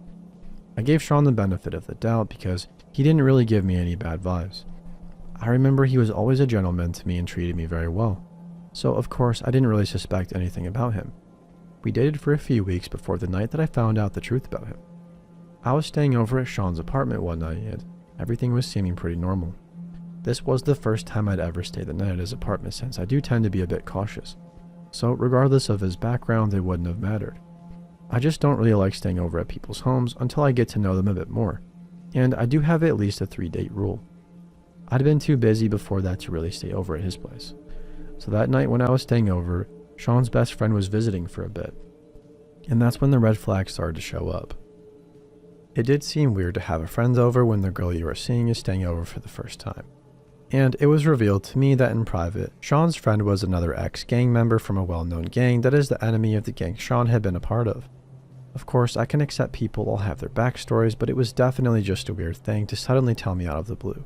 I gave Sean the benefit of the doubt because he didn't really give me any bad vibes. I remember he was always a gentleman to me and treated me very well. So of course I didn't really suspect anything about him. We dated for a few weeks before the night that I found out the truth about him. I was staying over at Sean's apartment one night and everything was seeming pretty normal. This was the first time I'd ever stayed the night at his apartment since I do tend to be a bit cautious. So regardless of his background, it wouldn't have mattered. I just don't really like staying over at people's homes until I get to know them a bit more. And I do have at least a 3-date rule. I'd been too busy before that to really stay over at his place. So that night when I was staying over, Sean's best friend was visiting for a bit. And that's when the red flags started to show up. It did seem weird to have a friend over when the girl you are seeing is staying over for the first time. And it was revealed to me that in private, Sean's friend was another ex-gang member from a well-known gang that is the enemy of the gang Sean had been a part of. Of course, I can accept people all have their backstories, but it was definitely just a weird thing to suddenly tell me out of the blue.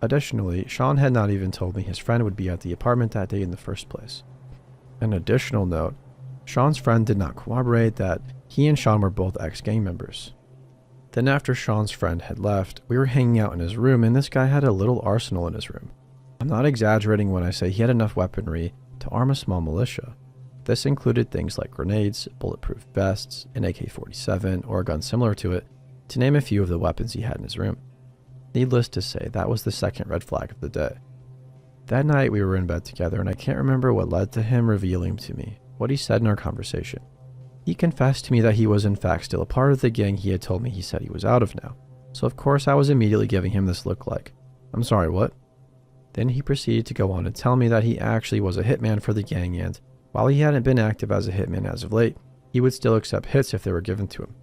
Additionally, Sean had not even told me his friend would be at the apartment that day in the first place. An additional note, Sean's friend did not corroborate that he and Sean were both ex-gang members. Then after Sean's friend had left, we were hanging out in his room and this guy had a little arsenal in his room. I'm not exaggerating when I say he had enough weaponry to arm a small militia. This included things like grenades, bulletproof vests, an AK-47 or a gun similar to it, to name a few of the weapons he had in his room. Needless to say, that was the second red flag of the day. That night we were in bed together and I can't remember what led to him revealing to me what he said in our conversation. He confessed to me that he was in fact still a part of the gang he had told me he said he was out of now. So of course I was immediately giving him this look like, "I'm sorry, what?" Then he proceeded to go on and tell me that he actually was a hitman for the gang and, while he hadn't been active as a hitman as of late, he would still accept hits if they were given to him.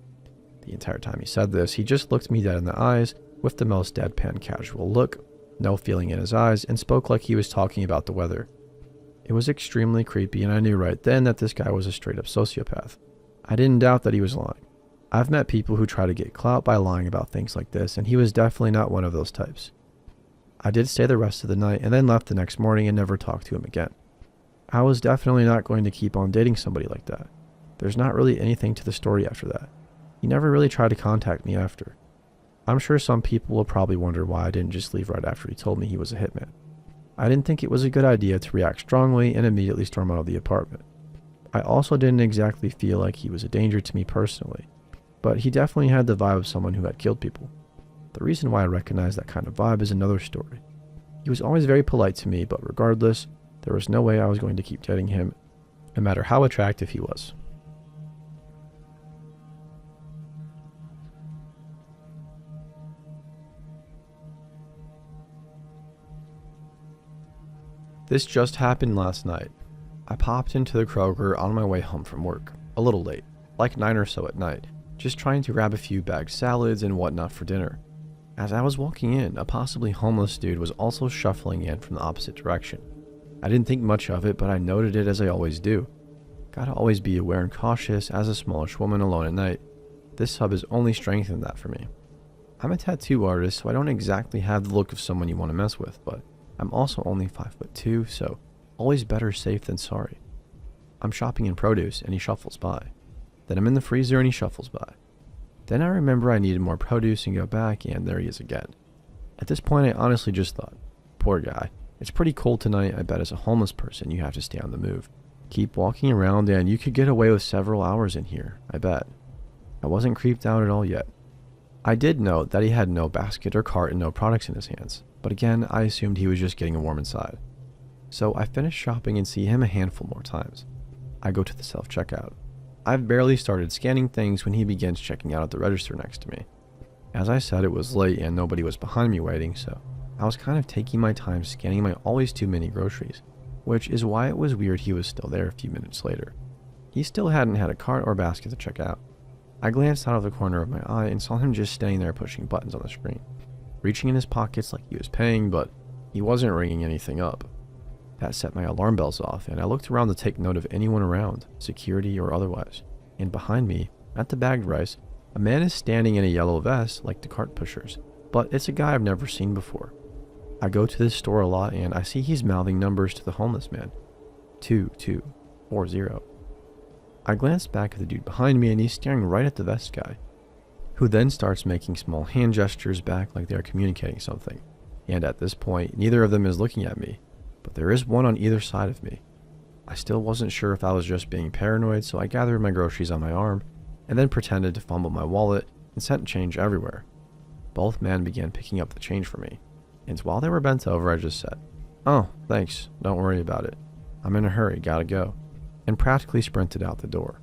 The entire time he said this, he just looked me dead in the eyes with the most deadpan casual look, no feeling in his eyes, and spoke like he was talking about the weather. It was extremely creepy and I knew right then that this guy was a straight up sociopath. I didn't doubt that he was lying. I've met people who try to get clout by lying about things like this, and he was definitely not one of those types. I did stay the rest of the night and then left the next morning and never talked to him again. I was definitely not going to keep on dating somebody like that. There's not really anything to the story after that. He never really tried to contact me after. I'm sure some people will probably wonder why I didn't just leave right after he told me he was a hitman. I didn't think it was a good idea to react strongly and immediately storm out of the apartment. I also didn't exactly feel like he was a danger to me personally, but he definitely had the vibe of someone who had killed people. The reason why I recognize that kind of vibe is another story. He was always very polite to me, but regardless, there was no way I was going to keep dating him, no matter how attractive he was. This just happened last night. I popped into the Kroger on my way home from work, a little late, like 9 or so at night, just trying to grab a few bagged salads and whatnot for dinner. As I was walking in, a possibly homeless dude was also shuffling in from the opposite direction. I didn't think much of it, but I noted it as I always do. Gotta always be aware and cautious as a smallish woman alone at night. This sub has only strengthened that for me. I'm a tattoo artist, so I don't exactly have the look of someone you want to mess with, but I'm also only 5'2", so always better safe than sorry. I'm shopping in produce and he shuffles by. Then I'm in the freezer and he shuffles by. Then I remember I needed more produce and go back, and there he is again. At this point I honestly just thought, poor guy, it's pretty cold tonight. I bet as a homeless person you have to stay on the move. Keep walking around and you could get away with several hours in here, I bet. I wasn't creeped out at all yet. I did note that he had no basket or cart and no products in his hands, but again I assumed he was just getting warm inside. So I finished shopping and see him a handful more times. I go to the self-checkout. I've barely started scanning things when he begins checking out at the register next to me. As I said, it was late and nobody was behind me waiting, so I was kind of taking my time scanning my always too many groceries, which is why it was weird he was still there a few minutes later. He still hadn't had a cart or basket to check out. I glanced out of the corner of my eye and saw him just standing there pushing buttons on the screen, reaching in his pockets like he was paying, but he wasn't ringing anything up. That set my alarm bells off, and I looked around to take note of anyone around, security or otherwise. And behind me, at the bagged rice, a man is standing in a yellow vest like the cart pushers, but it's a guy I've never seen before. I go to this store a lot and I see he's mouthing numbers to the homeless man. 2240. I glanced back at the dude behind me and he's staring right at the vest guy, who then starts making small hand gestures back like they're communicating something. And at this point, neither of them is looking at me, but there is one on either side of me. I still wasn't sure if I was just being paranoid, so I gathered my groceries on my arm and then pretended to fumble my wallet and sent change everywhere. Both men began picking up the change for me, and while they were bent over, I just said, "Oh, thanks, don't worry about it. I'm in a hurry, gotta go," and practically sprinted out the door.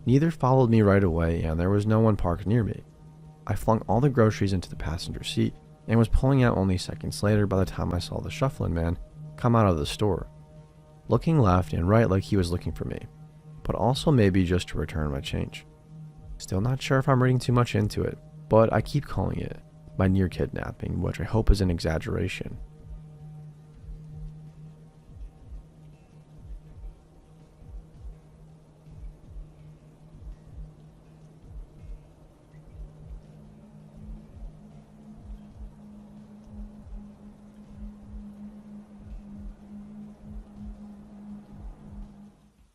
Neither followed me right away, and there was no one parked near me. I flung all the groceries into the passenger seat and was pulling out only seconds later by the time I saw the shuffling man come out of the store, looking left and right like he was looking for me, but also maybe just to return my change. Still not sure if I'm reading too much into it, but I keep calling it my near kidnapping, which I hope is an exaggeration.